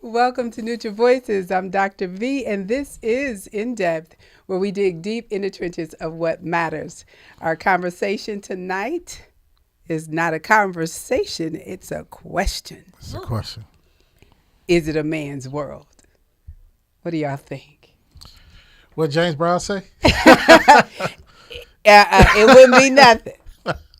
Welcome to Neutral Voices. I'm Dr. V, and this is In Depth, where we dig deep in the trenches of what matters. Our conversation tonight is not a conversation, it's a question. It's a question. Is it a man's world? What do y'all think? What James Brown say? It wouldn't be nothing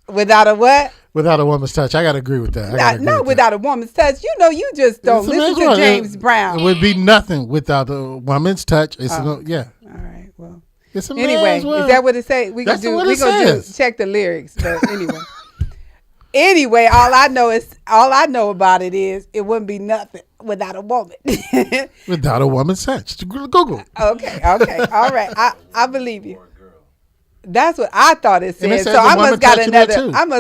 without a what? Without a woman's touch. I got to agree with that. Not without a woman's touch. You know, you just don't listen to James Brown. It would be nothing without a woman's touch. It's yeah. All right. Well, it's a anyway, man's world. Is that what it say? We That's gonna what do. We it gonna says. check the lyrics. But anyway, all I know about it is it wouldn't be nothing without a woman. Without a woman's touch. Google. Okay. All right. I believe you. That's what I thought it said. So I must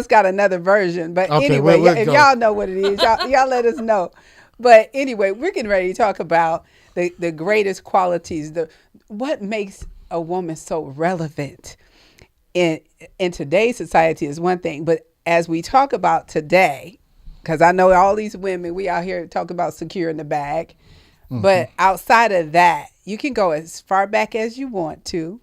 got another version. But okay, anyway, we'll if go. y'all know what it is, y'all let us know. But anyway, we're getting ready to talk about the greatest qualities, what makes a woman so relevant in today's society is one thing. But as we talk about today, because I know all these women, we out here talking about securing the bag. Mm-hmm. But outside of that, you can go as far back as you want to.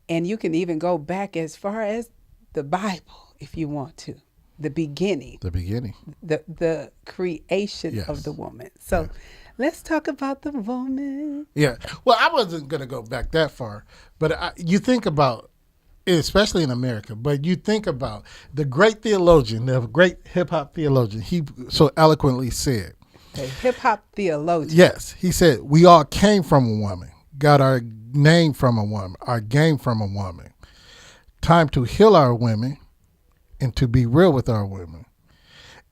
And you can even go back as far as the Bible if you want to. The beginning. The creation of the woman. So let's talk about the woman. Yeah. Well, I wasn't going to go back that far. But you think about, especially in America, but you think about the great theologian, the great hip-hop theologian, he so eloquently said. A hip-hop theologian. Yes. He said, we all came from a woman, got our name from a woman, our game from a woman. Time to heal our women and to be real with our women.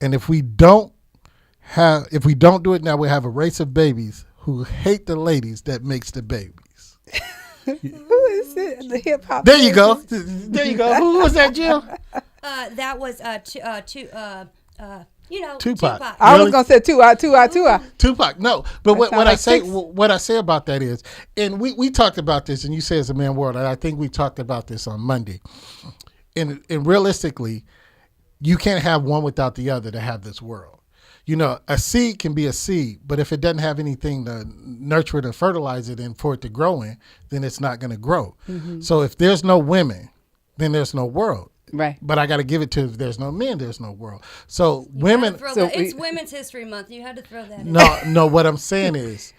And if we don't do it now, we have a race of babies who hate the ladies that makes the babies. Who is it? The hip hop. There you go. There you go. Who was that, Jill? That was Tupac. I was gonna say Tupac. Tupac. No, but what I say about that is, and we talked about this, and you say it's a man world, and I think we talked about this on Monday. And realistically, you can't have one without the other to have this world. You know, a seed can be a seed, but if it doesn't have anything to nurture it and fertilize it and for it to grow in, then it's not going to grow. Mm-hmm. So if there's no women, then there's no world. Right. But I got to give it to, if there's no men, there's no world. So women. It's Women's History Month. You had to throw that in. No, what I'm saying is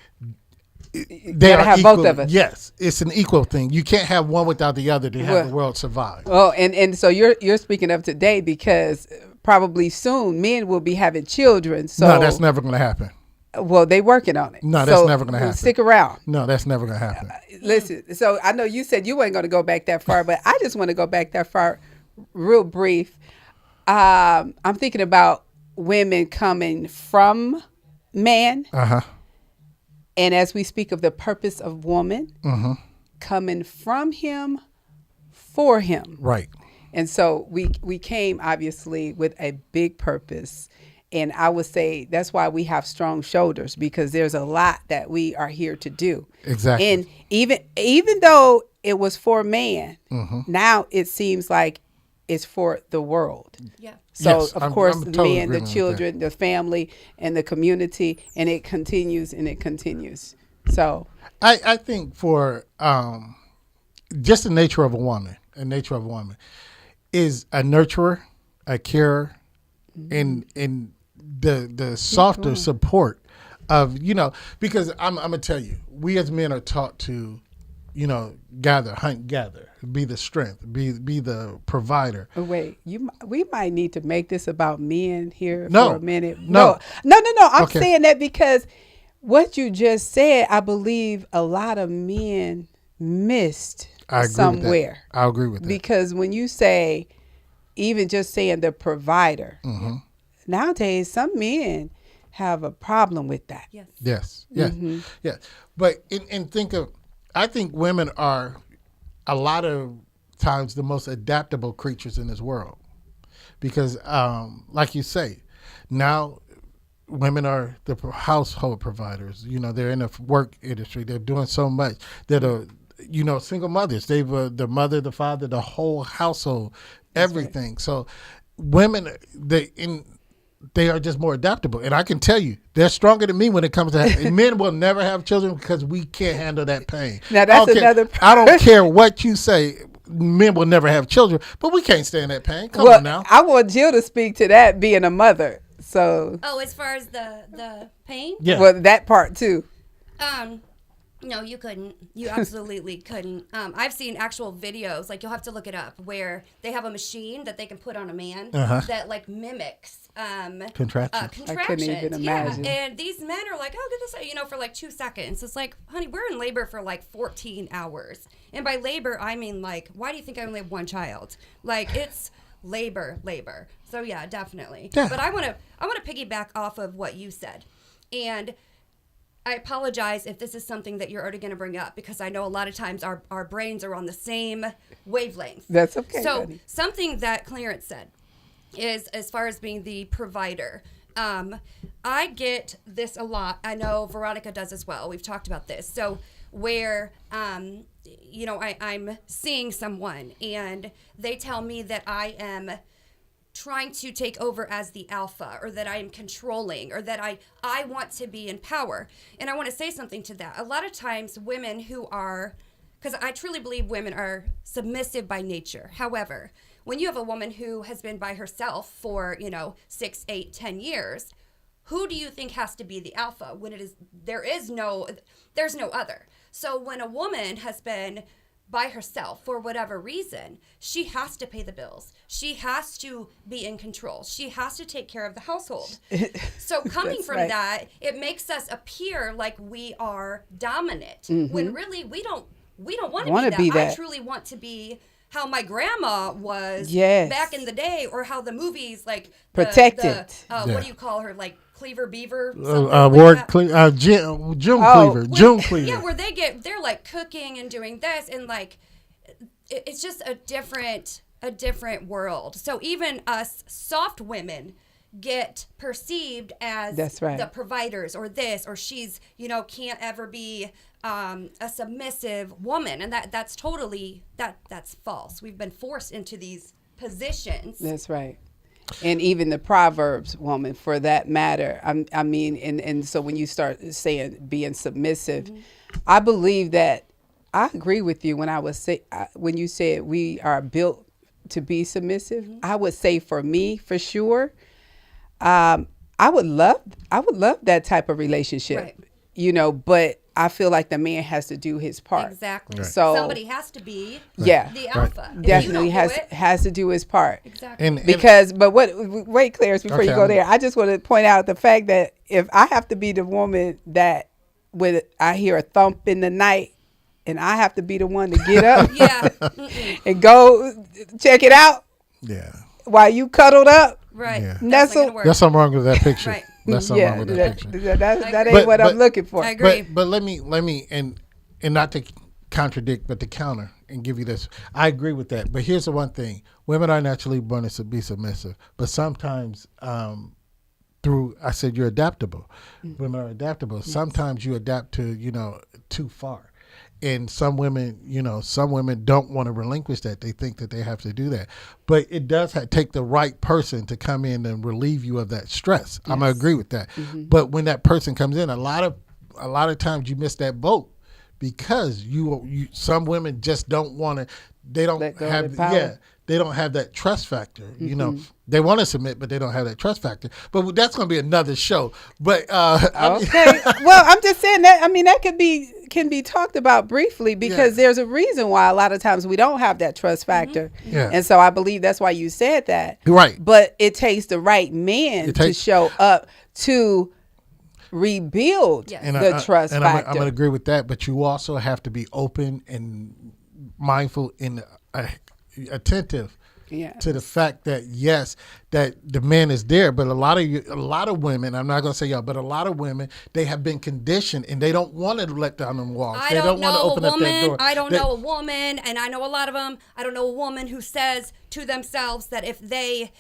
they gotta have equal. both of us. Yes, it's an equal thing. You can't have one without the other to have the world survive. Oh, and so you're speaking of today because probably soon men will be having children. So no, that's never going to happen. Well, they working on it. No, that's never going to happen. Stick around. No, that's never going to happen. Listen, so I know you said you weren't going to go back that far, but I just want to go back that far real brief. I'm thinking about women coming from man. Uh-huh. And as we speak of the purpose of woman, coming from him, for him. Right. And so we came obviously with a big purpose. And I would say that's why we have strong shoulders, because there's a lot that we are here to do. Exactly. And even though it was for man, now it seems like it's for the world. Yeah. So yes, of course I'm the totally men, the agreeing with children, the family, and the community, and it continues and it continues. So I think for just the nature of a woman, is a nurturer, a carer, and the softer support of, because I'm gonna tell you, we as men are taught to, gather, hunt, gather, be the strength, be the provider. oh, wait, we might need to make this about men here No. for a minute. No. I'm Okay. saying that because what you just said, I believe a lot of men missed somewhere. I agree with that. Because when you say, even just saying the provider, nowadays some men have a problem with that. Yes. Yes. But I think women are a lot of times the most adaptable creatures in this world, because like you say, now women are the household providers. They're in the work industry. They're doing so much. They're the single mothers. They've the mother, the father, the whole household, everything. Right. So women, they are just more adaptable. And I can tell you, they're stronger than me when it comes to and men will never have children because we can't handle that pain. Now that's another. I don't care what you say. Men will never have children, but we can't stand that pain. Come on now. I want Jill to speak to that being a mother. So. Oh, as far as the pain? Yeah. Well, that part too. No, you couldn't. You absolutely couldn't. I've seen actual videos, like you'll have to look it up, where they have a machine that they can put on a man that like mimics contractions. I couldn't even imagine. Yeah, and these men are like, oh, get this, for like 2 seconds. It's like, honey, we're in labor for like 14 hours. And by labor, I mean like, why do you think I only have one child? Like, it's labor. So yeah, definitely. Yeah. But I want to piggyback off of what you said. And I apologize if this is something that you're already going to bring up, because I know a lot of times our brains are on the same wavelength. That's okay. So buddy. something that Clarence said is, as far as being the provider, I get this a lot. I know Veronica does as well. We've talked about this. So where, I'm seeing someone and they tell me that I am trying to take over as the alpha, or that I'm controlling, or that I want to be in power. And I want to say something to that. A lot of times women who are, because I truly believe women are submissive by nature. However, when you have a woman who has been by herself for, 6, 8, 10 years, who do you think has to be the alpha when there's no other? So when a woman has been by herself for whatever reason, she has to pay the bills. She has to be in control. She has to take care of the household. So coming from that, it makes us appear like we are dominant, when really we don't want to be that. I truly want to be how my grandma was back in the day, or how the movies like protected. What do you call her, like Cleaver Beaver? June Cleaver. Yeah, where they're like cooking and doing this, and like it's just a different world. So even us soft women get perceived as the providers, or this, or she's can't ever be a submissive woman, and that's totally that's false. We've been forced into these positions. That's right. And even the Proverbs woman, for that matter. I mean, and so when you start saying being submissive, I believe that I agree with you when you said we are built to be submissive. I would say for me, for sure, I would love that type of relationship, but I feel like the man has to do his part. Exactly. Right. So somebody has to be the alpha. Right. Definitely has to do his part. Exactly. Wait, Clarence, before you go there, I just want to point out the fact that if I have to be the woman that when I hear a thump in the night, and I have to be the one to get up and go check it out while you cuddled up. Right. Yeah. That's something wrong with that picture. Right. That's something wrong with that picture. That ain't what I'm looking for. I agree. But let me and not to contradict, but to counter and give you this. I agree with that. But here's the one thing: women are naturally born to be submissive, but sometimes I said you're adaptable. Women are adaptable. Yes. Sometimes you adapt to too far. And some women don't want to relinquish that. They think that they have to do that. But it does take the right person to come in and relieve you of that stress. Yes. I'm going to agree with that. Mm-hmm. But when that person comes in, a lot of times you miss that boat because some women just don't want to. They don't have they don't have that trust factor. Mm-hmm. They want to submit, but they don't have that trust factor. But that's going to be another show. But okay. Well, I'm just saying that. I mean, that can be talked about briefly because there's a reason why a lot of times we don't have that trust factor. Mm-hmm. Yeah. And so I believe that's why you said that. Right. But it takes the right man to show up to rebuild the trust factor. I'm going to agree with that. But you also have to be open and mindful and attentive to the fact that that the man is there, but a lot of women, I'm not going to say y'all, but a lot of women, they have been conditioned and they don't want to let down them walls. They don't want to open up that door. I don't know a woman, and I know a lot of them. I don't know a woman who says to themselves that if they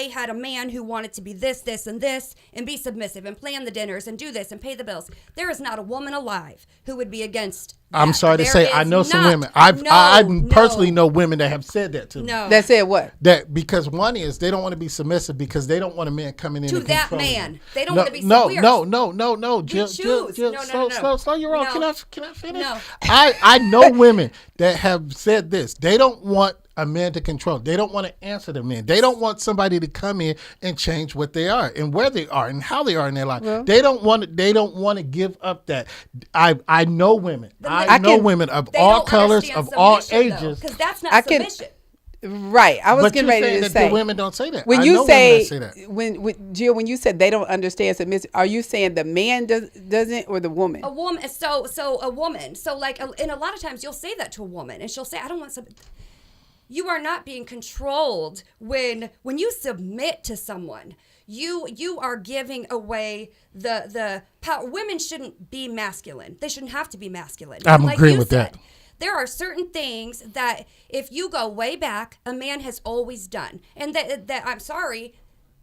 had a man who wanted to be this, this, and this, and be submissive and plan the dinners and do this and pay the bills, there is not a woman alive who would be against that. I'm sorry to say, I know some women. I personally know women that have said that to me. No. That said what? That because one is they don't want to be submissive because they don't want a man coming in To and that controlling man. them. They don't No, want to be no, we are- no, no, no, no. Jill, choose. No, no, no. slow your roll. No. Can I finish? No. I know women that have said this. They don't want a man to control. They don't want to answer the men. They don't want somebody to come in and change what they are and where they are and how they are in their life. Well, they don't want to give up that. I know women. I know women of They all don't colors, understand of all submission, ages. because that's not I can- submission. Right. I was But getting you're ready saying to that say the women don't say that. when I you know women say, that say that. when Jill, when you said they don't understand submission, are you saying the man doesn't or the woman? A woman, so a woman, so like, and a lot of times you'll say that to a woman, and she'll say, "I don't want some." You are not being controlled when you submit to someone. You are giving away the power. Women shouldn't be masculine. They shouldn't have to be masculine. I'm And like agreeing you with said, that. there are certain things that if you go way back, a man has always done, and that I'm sorry,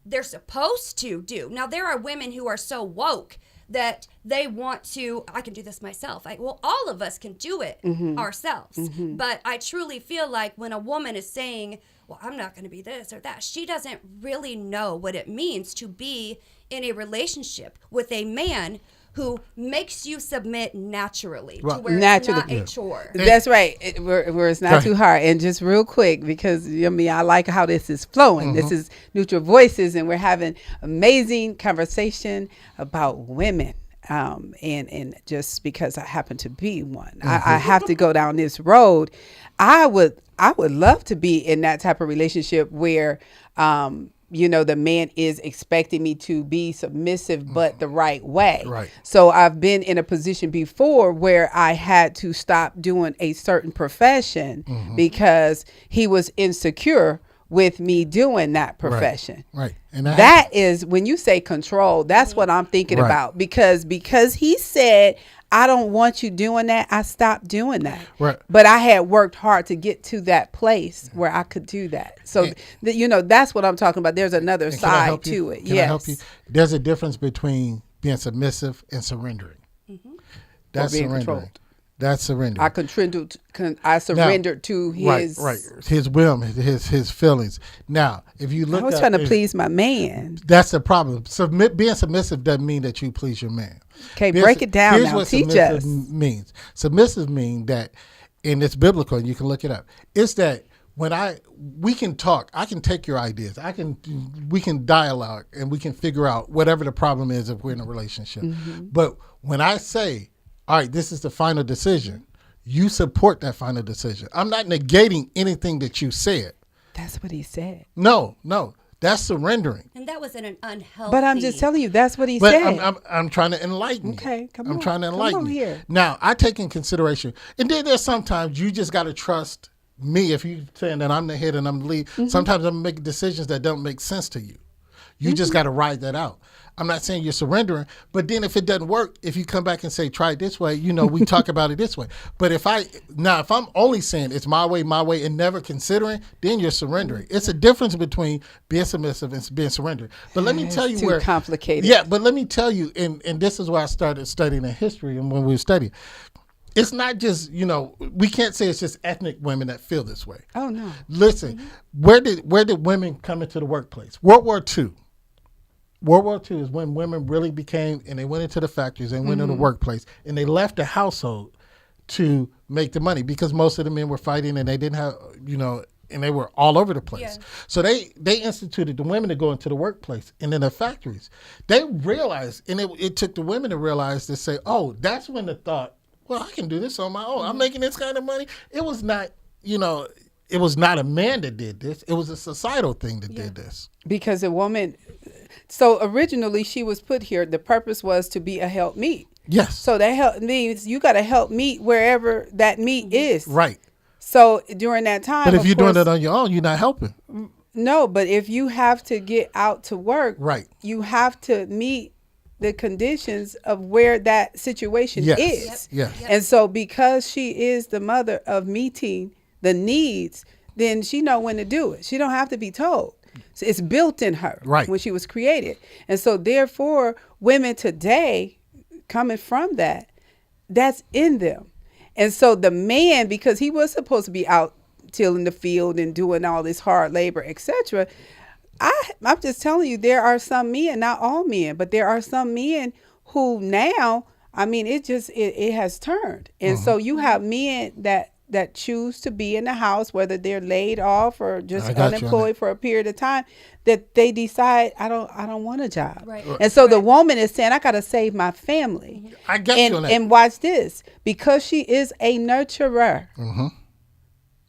they're supposed to do. Now there are women who are so woke that they want to, I can do this myself. Well, all of us can do it ourselves. But I truly feel like when a woman is saying, well, I'm not going to be this or that, she doesn't really know what it means to be in a relationship with a man who makes you submit naturally to where it's not a chore. That's right. Where it's not too hard. And just real quick, because I like how this is flowing. This is Neutral Voices, and we're having amazing conversation about women. And just because I happen to be one, I have to go down this road. I would love to be in that type of relationship where the man is expecting me to be submissive, but the right way. Right. So I've been in a position before where I had to stop doing a certain profession because he was insecure with me doing that profession. Right. And that is when you say control, that's what I'm thinking about, because he said, I don't want you doing that, I stopped doing that. Right. But I had worked hard to get to that place where I could do that. So, that's what I'm talking about. There's another side to it. Can I help you? There's a difference between being submissive and surrendering. That's being surrendering. controlled. That's surrendering. I surrendered to his his whim, his feelings. Now, if you look, I was trying to please my man. That's the problem. Being submissive doesn't mean that you please your man. Okay, break it down now. What Teach submissive us. means. Submissive means that, and it's biblical, and you can look it up. It's that when we can talk, I can take your ideas. We can dialogue, and we can figure out whatever the problem is if we're in a relationship. But when I say, all right, this is the final decision, you support that final decision. I'm not negating anything that you said. That's what he said. No, that's surrendering. And that was in an unhealthy. But I'm just telling you, that's what he But said. I'm trying to enlighten you. Okay, come on. I'm trying to enlighten you. Here. Now, I take in consideration, and then there's sometimes you just got to trust me. If you're saying that I'm the head and I'm the lead, sometimes I'm making decisions that don't make sense to you. You just got to ride that out. I'm not saying you're surrendering, but then if it doesn't work, if you come back and say, try it this way, we talk about it this way. But if I'm only saying it's my way, and never considering, then you're surrendering. It's a difference between being submissive and being surrendered. But let me tell you too complicated. Yeah, but let me tell you, and this is why I started studying in history and when we were studying. It's not just, we can't say it's just ethnic women that feel this way. Oh, no. Listen, where did women come into the workplace? World War II. World War II is when women really became, and they went into the factories and went into the workplace, and they left the household to make the money because most of the men were fighting and they didn't have, and they were all over the place. Yeah. So they instituted the women to go into the workplace and in the factories. They realized, and it took the women to realize to say, oh, that's when the thought, well, I can do this on my own. I'm making this kind of money. It was not, it was not a man that did this. It was a societal thing that did this. Because a woman, so originally she was put here, the purpose was to be a helpmeet. Yes. So that help means you got to help meet wherever that meet is. Right. So during that time. But if you're doing it on your own, you're not helping. No, but if you have to get out to work, right, you have to meet the conditions of where that situation is. Yes. And so because she is the mother of meeting the needs, then she know when to do it. She don't have to be told. So it's built in her when she was created. And so therefore, women today coming from that's in them. And so the man, because he was supposed to be out tilling the field and doing all this hard labor, etc., I'm just telling you, there are some men, not all men, but there are some men who now, I mean, it has turned. And so you have men that choose to be in the house, whether they're laid off or just unemployed for a period of time, that they decide, I don't want a job. Right. And so the woman is saying, I got to save my family. I get you on that. And watch this, because she is a nurturer.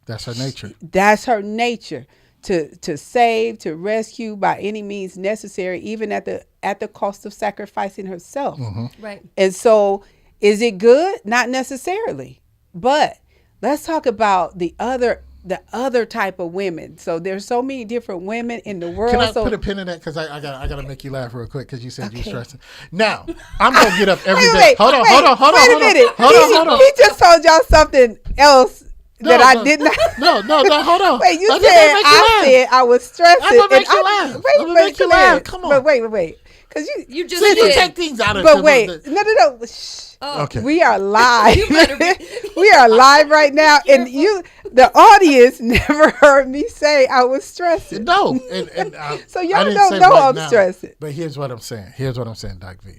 That's her nature. That's her nature. To save, to rescue by any means necessary, even at the cost of sacrificing herself. Right. And so, is it good? Not necessarily. But let's talk about the other type of women. So there's so many different women in the world. Can I so, put a pin in that? Because I got to make you laugh real quick because you said you're stressing. Now, I'm going to get up every day. Hold on. Wait a minute. He just told y'all something else. I did not. No, hold on. Wait, you said I was stressing. I'm going to make you laugh. I'm going to make you laugh. Come on. But wait. Because you just see, did. you take things out of But wait. No. Shh. Oh. Okay. We are live. You better be. We are live right now. And the audience never heard me say I was stressing. No. And so y'all I didn't don't say know right I'm now, stressing. But here's what I'm saying. Doc V.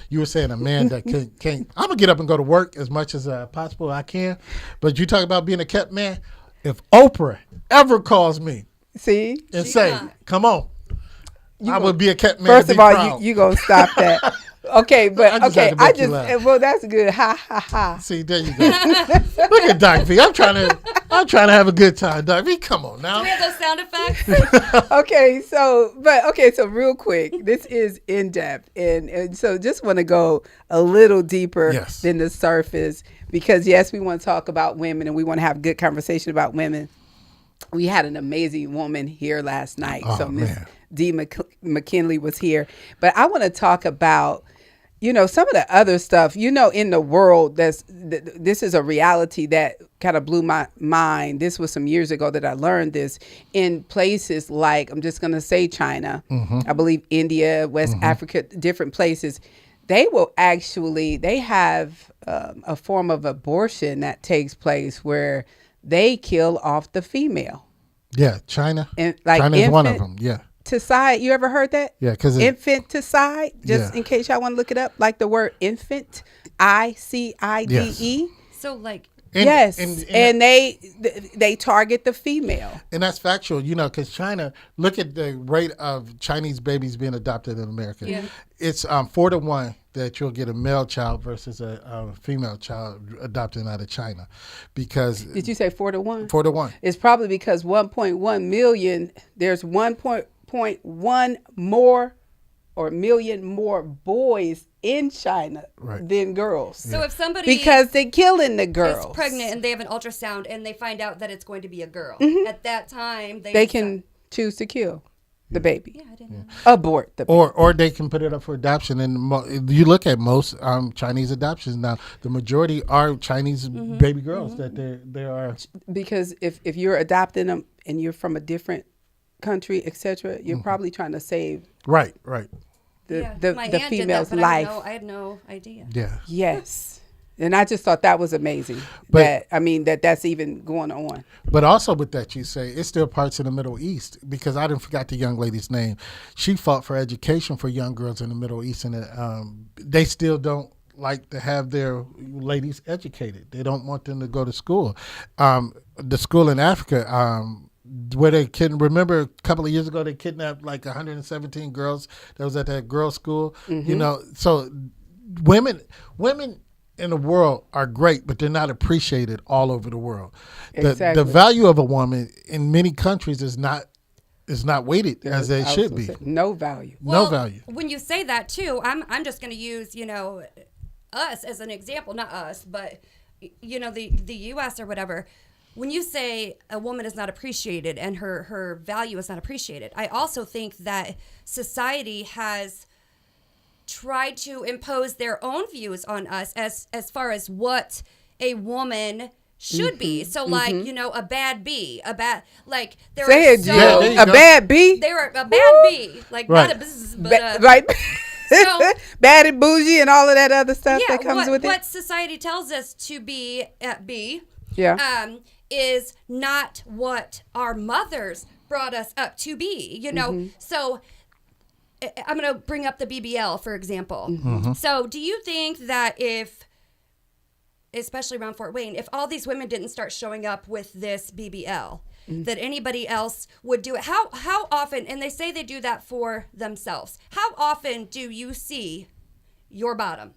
You were saying a man that can't. I'm going to get up and go to work as much as possible I can. But you talk about being a kept man. If Oprah ever calls me and say, come on, I would be a kept man. First of all, you going to stop that. Okay, but well, that's good. Ha, ha, ha. See, there you go. Look at Doc V. I'm trying to have a good time, Doc V. Come on now. Do we have those sound effects? Okay, so real quick, this is in depth, and so just want to go a little deeper than the surface, because yes, we want to talk about women and we want to have a good conversation about women. We had an amazing woman here last night. Oh, so Miss D. McKinley was here, but I want to talk about, some of the other stuff, in the world. This is a reality that kind of blew my mind. This was some years ago that I learned this in places like, I'm just going to say China, I believe India, West Africa, different places. They have a form of abortion that takes place where they kill off the female. Yeah, China. And China is one of them. Yeah. Ticide, you ever heard that? Yeah, because infanticide. Just in case y'all want to look it up, like the word infant, ICIDE. Yes. So like. And they target the female. And that's factual, because China, look at the rate of Chinese babies being adopted in America. Yeah. It's 4-1 that you'll get a male child versus a female child adopted out of China. Because did you say 4-1? 4-1. It's probably because 1.1 million, there's 1.1 more or million more boys in China than girls. So if somebody, because they're killing the girls, is pregnant and they have an ultrasound and they find out that it's going to be a girl, at that time they can choose to kill the baby. Yeah, I didn't know. Abort the baby. Or they can put it up for adoption. And you look at most Chinese adoptions now, the majority are Chinese baby girls that they are. Because if you're adopting them and you're from a different country, etc., you're probably trying to save the female's life. I had no idea. Yeah. Yes. And I just thought that was amazing. That's even going on. But also with that, you say it's still parts in the Middle East, because I didn't forget the young lady's name. She fought for education for young girls in the Middle East, and they still don't like to have their ladies educated. They don't want them to go to school. The school in Africa, where they remember a couple of years ago, they kidnapped like 117 girls that was at that girls' school. So women in the world are great, but they're not appreciated all over the world. The value of a woman in many countries is not weighted as it should be. No value. No value. When you say that too, I'm just going to use us as an example, not us, but the U.S. or whatever. When you say a woman is not appreciated and her value is not appreciated, I also think that society has tried to impose their own views on us as far as what a woman should be. So like, a bad bee, a bad, like there Say are it, so a bad bee. They were a bad bee, like not a buzz, but right. So, bad and bougie and all of that other stuff that comes with it. What society tells us to be at B. Yeah. is not what our mothers brought us up to be, you know? So I'm going to bring up the BBL, for example. So do you think that if, especially around Fort Wayne, if all these women didn't start showing up with this BBL, that anybody else would do it? How often, and they say they do that for themselves, how often do you see your bottom?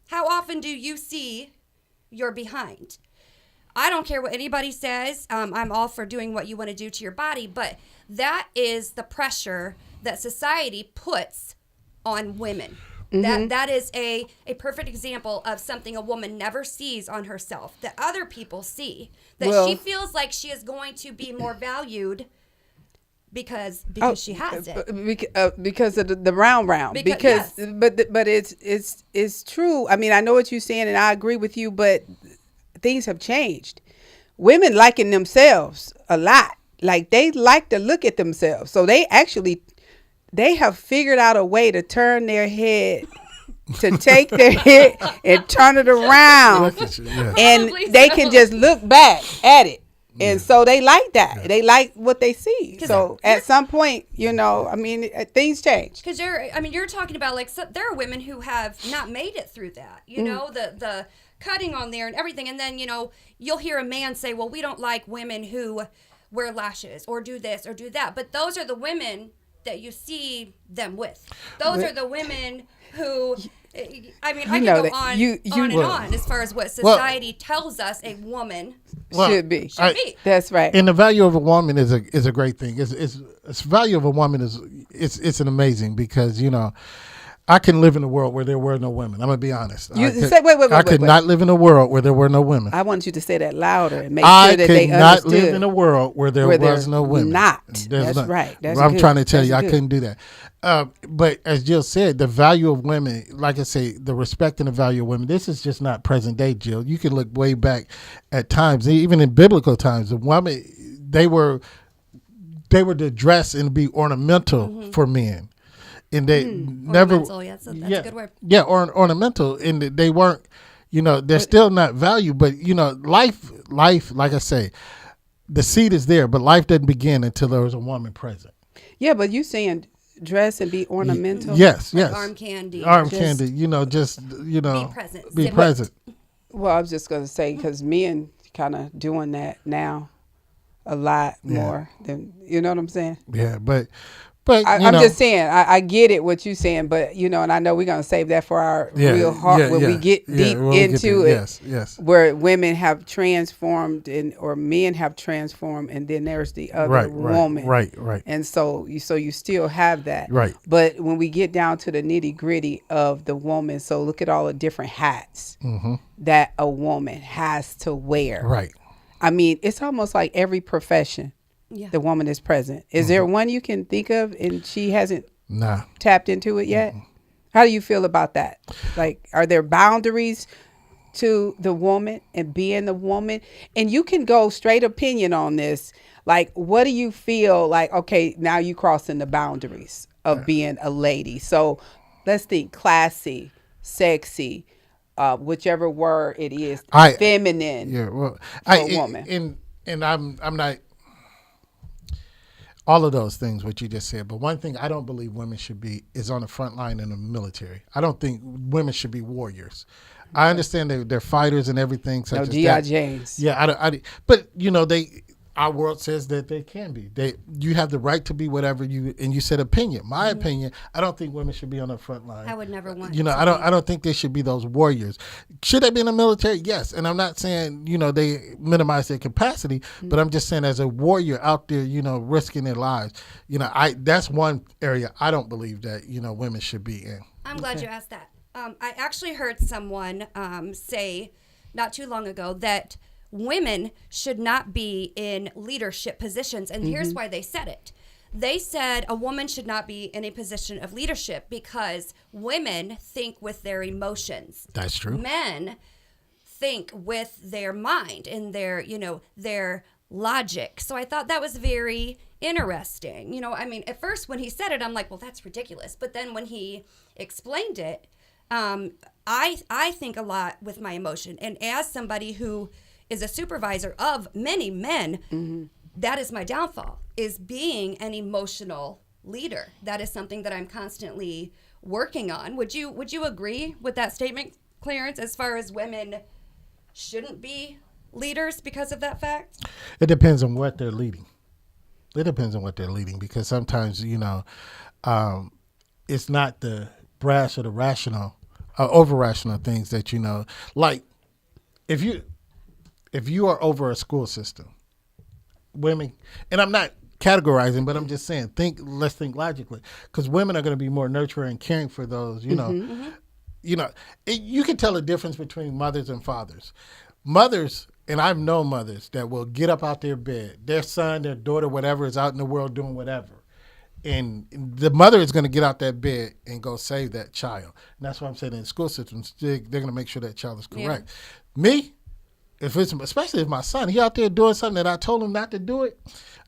How often do you see your behind? I don't care what anybody says. I'm all for doing what you want to do to your body, but that is the pressure that society puts on women. That is a perfect example of something a woman never sees on herself that other people see. That she feels like she is going to be more valued because she has it. Because of the round. But it's true. I mean, I know what you're saying, and I agree with you. But things have changed. Women liking themselves a lot. Like, they like to look at themselves. So they have figured out a way to turn their head, to take their head and turn it around. And they can just look back at it. And so they like that. They like what they see. So at some point, I mean, things change. Because you're talking about, like, there are women who have not made it through that. You know, the cutting on there and everything. And then, you'll hear a man say, well, we don't like women who wear lashes or do this or do that. But those are the women that you see them with. Those are the women who, I mean, I can go on and on as far as what society tells us a woman should be. That's right. And the value of a woman is a great thing. It's value of a woman it's an amazing, because I can live in a world where there were no women. I'm gonna be honest. I could not live in a world where there were no women. I want you to say that louder and make sure that they understood. I could not live in a world where there was no women. That's right. I'm trying to tell you, I couldn't do that. But as Jill said, the value of women, like I say, the respect and the value of women. This is just not present day, Jill. You can look way back at times, even in biblical times. The women, they were to dress and be ornamental for men. And they never, that's a good word. Yeah, ornamental, and they weren't, they're still not valued. But life, like I say, the seed is there, but life doesn't begin until there was a woman present. Yeah, but you saying dress and be ornamental? Yes. Arm candy. Be present. Be present. Well, I was just gonna say, because men kind of doing that now a lot more than, you know what I'm saying? Yeah, but I'm just saying, I get it what you're saying, but and I know we're gonna save that for our real heart when we get deep into it. Yes. Where women have transformed or men have transformed, and then there's the other woman. Right. And so you still have that. Right. But when we get down to the nitty gritty of the woman, so look at all the different hats that a woman has to wear. Right. I mean, it's almost like every profession. Yeah. The woman is present. Is there one you can think of and she hasn't tapped into it yet? How do you feel about that? Like, are there boundaries to the woman and being the woman? And you can go straight opinion on this. Like, what do you feel like, okay, now you crossing the boundaries of being a lady. So let's think classy, sexy, whichever word it is, feminine for a woman. And I'm not... all of those things, what you just said. But one thing I don't believe women should be is on the front line in the military. I don't think women should be warriors. I understand they're fighters and everything. Such as G.I. Janes. Yeah, but our world says that they can be. You have the right to be whatever and you said opinion. My opinion, I don't think women should be on the front line. I would never want. I don't think they should be those warriors. Should they be in the military? Yes. And I'm not saying they minimize their capacity, but I'm just saying as a warrior out there, risking their lives. That's one area I don't believe that women should be in. I'm glad you asked that. I actually heard someone say not too long ago that women should not be in leadership positions. And here's why they said it. They said a woman should not be in a position of leadership because women think with their emotions. That's true. Men think with their mind and their logic. So I thought that was very interesting. At first when he said it, I'm like, well, that's ridiculous. But then when he explained it, I think a lot with my emotion. And as somebody who is a supervisor of many men. That is my downfall, is being an emotional leader. That is something that I'm constantly working on. Would you agree with that statement, Clarence, as far as women shouldn't be leaders because of that fact? It depends on what they're leading. It depends on what they're leading, because sometimes, it's not the brash or the rational, over rational things that, like if you are over a school system, women, and I'm not categorizing, but I'm just saying, let's think logically, because women are going to be more nurturing and caring for those, you can tell a difference between mothers and fathers. Mothers, and I've known mothers that will get up out their bed, their son, their daughter, whatever, is out in the world doing whatever. And the mother is going to get out that bed and go save that child. And that's why I'm saying in school systems, they're going to make sure that child is correct. Yeah. Me, especially if my son, he out there doing something that I told him not to do it,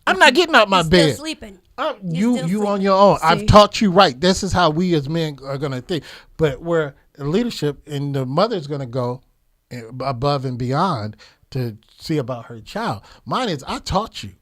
I'm not getting out my bed. Still sleeping. You on your own. See? I've taught you right. This is how we as men are going to think. But where leadership and the mother's going to go above and beyond to see about her child. Mine is, I taught you.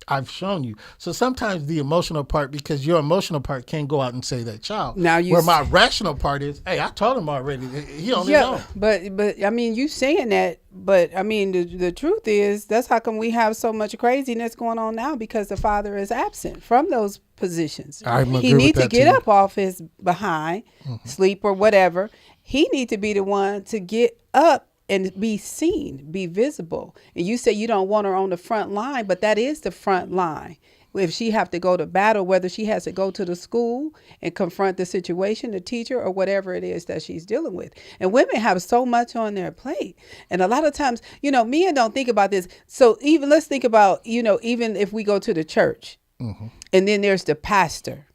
I've shown you. So sometimes the emotional part, because your emotional part can't go out and save that child. Now where my rational part is, hey, I told him already. He on his own. But I mean, you saying that, but I mean, the truth is, that's how come we have so much craziness going on now, because the father is absent from those positions. He needs to get up off his behind, sleep or whatever. He needs to be the one to get up and be seen, be visible. And you say you don't want her on the front line, but that is the front line. If she have to go to battle, whether she has to go to the school and confront the situation, the teacher, or whatever it is that she's dealing with. And women have so much on their plate. And a lot of times, men don't think about this. So let's think about, even if we go to the church, and then there's the pastor.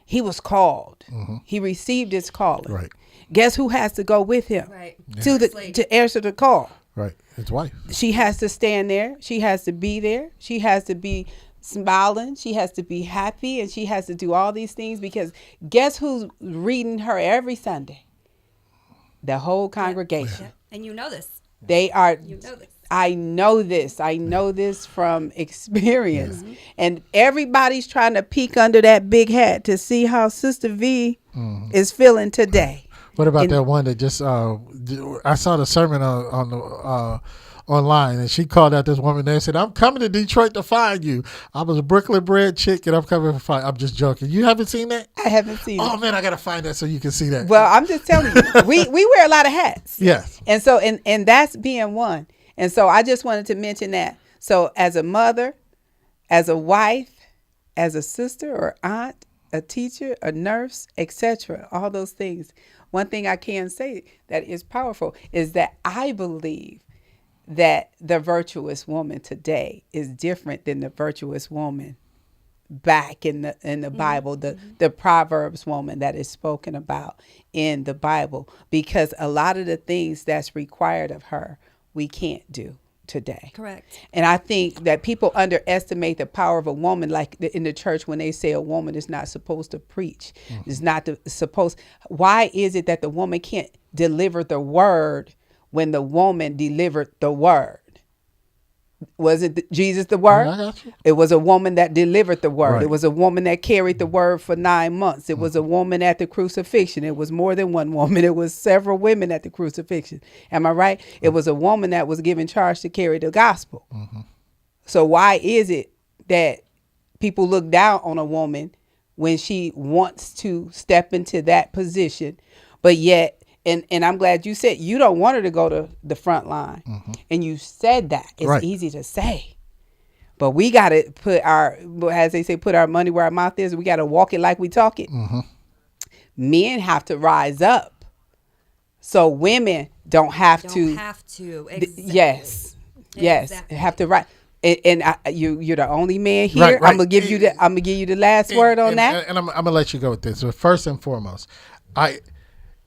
He was called. He received his calling. Right. Guess who has to go with him to answer the call? Right, his wife. She has to stand there. She has to be there. She has to be smiling. She has to be happy, and she has to do all these things, because guess who's reading her every Sunday? The whole congregation. Yeah. And you know this. They are. You know this. I know this. I know this from experience. And everybody's trying to peek under that big hat to see how Sister V is feeling today. What about that one that just I saw the sermon on the online, and she called out this woman there and said, "I'm coming to Detroit to find you. I was a Brooklyn bred chick, and I'm coming to find." I'm just joking. You haven't seen that? I haven't seen it. Oh man, I gotta find that so you can see that. Well, I'm just telling you, we wear a lot of hats. Yes. And so and that's being one. And so I just wanted to mention that. So as a mother, as a wife, as a sister or aunt, a teacher, a nurse, etc., all those things. One thing I can say that is powerful is that I believe that the virtuous woman today is different than the virtuous woman back in the Bible, the Proverbs woman that is spoken about in the Bible, because a lot of the things that's required of her, we can't do today. Correct. And I think that people underestimate the power of a woman, like in the church when they say a woman is not supposed to preach, is not supposed. Why is it that the woman can't deliver the word when the woman delivered the word? Was it Jesus the word? I got you. It was a woman that delivered the word. Right. It was a woman that carried the word for 9 months. It was a woman at the crucifixion. It was more than one woman. It was several women at the crucifixion. Am I right? It was a woman that was given charge to carry the gospel. So why is it that people look down on a woman when she wants to step into that position, but yet, and I'm glad you said you don't want her to go to the front line. And you said that. It's right. Easy to say. But we got to put our, as they say, put our money where our mouth is. We got to walk it like we talk it. Men have to rise up. So women don't have to. Exactly. Yes. Exactly. Have to rise. And you're the only man here. Right. I'm gonna give you the last word on that. And I'm gonna let you go with this. So first and foremost,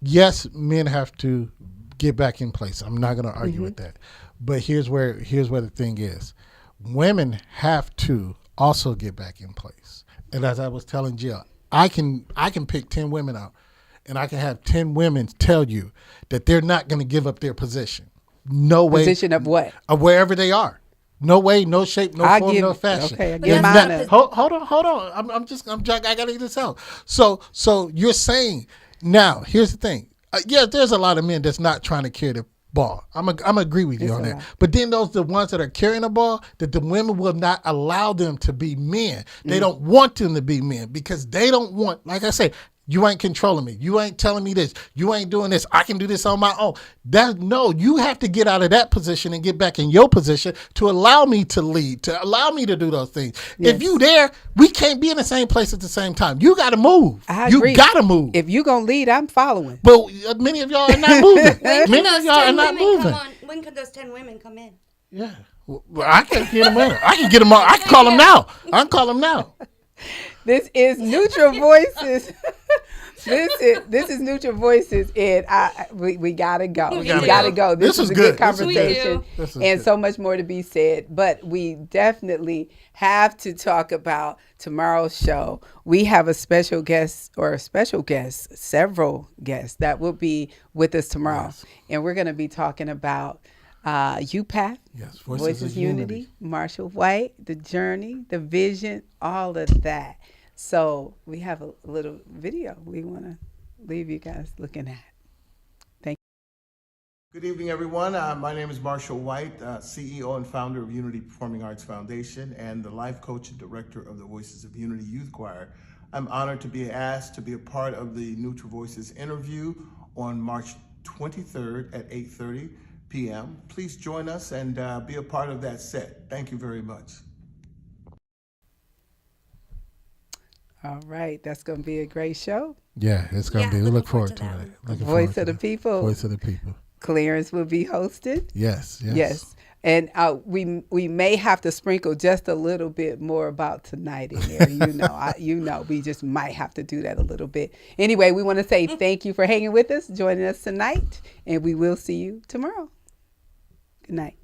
yes, men have to get back in place. I'm not going to argue with that. But here's where the thing is. Women have to also get back in place. And as I was telling Jill, I can pick 10 women out, and I can have 10 women tell you that they're not going to give up their position. no way. Position of what? Of wherever they are. No way, no shape, no form, no fashion. Okay, I But give that's mine not a. Hold on. I gotta get this out. So you're saying now? Here's the thing. Yeah, there's a lot of men that's not trying to carry the ball. I'm agree with you It's on a that. lot. But then the ones that are carrying the ball, that the women will not allow them to be men. They don't want them to be men because they don't want. Like I said, you ain't controlling me. You ain't telling me this. You ain't doing this. I can do this on my own. No, you have to get out of that position and get back in your position to allow me to lead, to allow me to do those things. Yes. If you there, we can't be in the same place at the same time. You got to move. I You agree. got to move. If you gonna lead, I'm following. But many of y'all are not moving. When can Many those of y'all are 10 not women moving. come on? When can those 10 women come in? Yeah. Well, I can get them in. I can get them on. I can call them now. I can call them now. This is Neutral Voices. This is Neutral Voices, and we gotta go. We gotta gotta go. go. This This is is a good. good This is good. conversation, This is and good. so much more to be said. But we definitely have to talk about tomorrow's show. We have a special guest, several guests that will be with us tomorrow, and we're going to be talking about UPATH, Yes, Voices of Unity, Marshall White, the journey, the vision, all of that. So we have a little video we want to leave you guys looking at. Thank Good evening, everyone. My name is Marshall White, CEO and founder of Unity Performing Arts Foundation and the life coach and director of the Voices of Unity Youth Choir. I'm honored to be asked to be a part of the Neutral Voices interview on March 23rd at 8:30 p.m. Please join us and be a part of that set. Thank you very much. All right, that's going to be a great show. Yeah, it's going to be. We looking look forward forward to to that it. Looking Voice forward of to the that. people. Voice of the people. Clarence will be hosted. Yes. Yes. And we may have to sprinkle just a little bit more about tonight in there. We just might have to do that a little bit. Anyway, we want to say thank you for hanging with us, joining us tonight, and we will see you tomorrow. Good night.